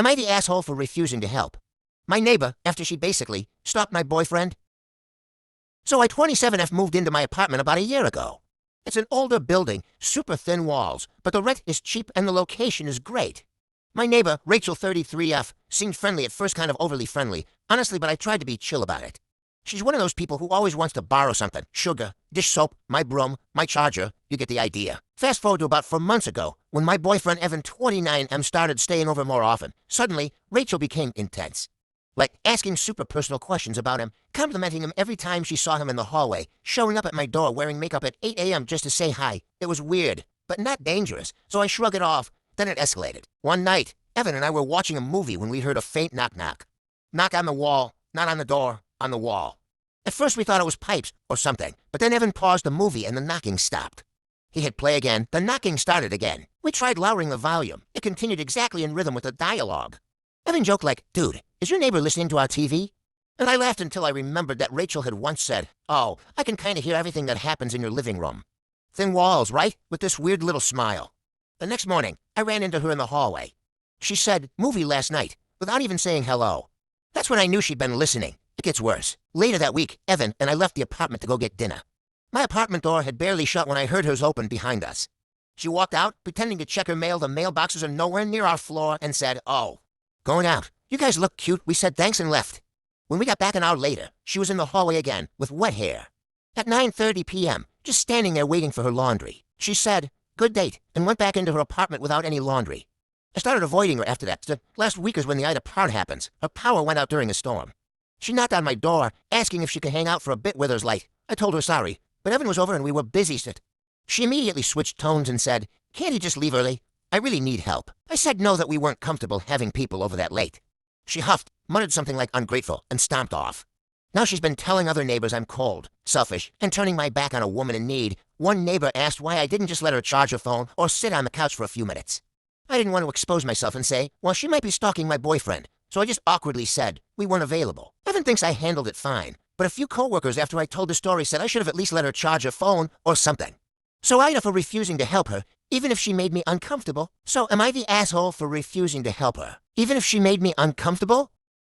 Am I the asshole for refusing to help? My neighbor, after she basically stopped my boyfriend. So I 27F moved into my apartment about a year ago. It's an older building, super thin walls, but the rent is cheap and the location is great. My neighbor, Rachel 33F, seemed friendly at first, kind of overly friendly, honestly, but I tried to be chill about it. She's one of those people who always wants to borrow something. Sugar, dish soap, my broom, my charger. You get the idea. Fast forward to about 4 months ago, when my boyfriend Evan 29M started staying over more often. Suddenly, Rachel became intense. Like asking super personal questions about him, complimenting him every time she saw him in the hallway, showing up at my door wearing makeup at 8 a.m. just to say hi. It was weird, but not dangerous, so I shrugged it off. Then it escalated. One night, Evan and I were watching a movie when we heard a faint knock-knock. Knock on the wall, not on the door, on the wall. At first we thought it was pipes or something, but then Evan paused the movie and the knocking stopped. He hit play again, the knocking started again. We tried lowering the volume. It continued exactly in rhythm with the dialogue. Evan joked like, "Dude, is your neighbor listening to our TV?" And I laughed until I remembered that Rachel had once said, "Oh, I can kind of hear everything that happens in your living room." Thin walls, right? With this weird little smile. The next morning, I ran into her in the hallway. She said, "Movie last night," without even saying hello. That's when I knew she'd been listening. It gets worse. Later that week, Evan and I left the apartment to go get dinner. My apartment door had barely shut when I heard hers open behind us. She walked out, pretending to check her mail. The mailboxes are nowhere near our floor, and said, "Oh, going out. You guys look cute." We said thanks and left. When we got back an hour later, she was in the hallway again, with wet hair. At 9:30 p.m., just standing there waiting for her laundry. She said, "Good date," and went back into her apartment without any laundry. I started avoiding her after that. The last week is when the AITA part happens. Her power went out during a storm. She knocked on my door, asking if she could hang out for a bit with her light. I told her sorry, but Evan was over and we were busy. She immediately switched tones and said, "Can't he just leave early? I really need help." I said no, that we weren't comfortable having people over that late. She huffed, muttered something like ungrateful, and stomped off. Now she's been telling other neighbors I'm cold, selfish, and turning my back on a woman in need. One neighbor asked why I didn't just let her charge her phone or sit on the couch for a few minutes. I didn't want to expose myself and say, well, she might be stalking my boyfriend, so I just awkwardly said we weren't available. Evan thinks I handled it fine, but a few coworkers after I told the story said I should have at least let her charge her phone or something. So AITA for refusing to help her, even if she made me uncomfortable. So am I the asshole for refusing to help her, even if she made me uncomfortable?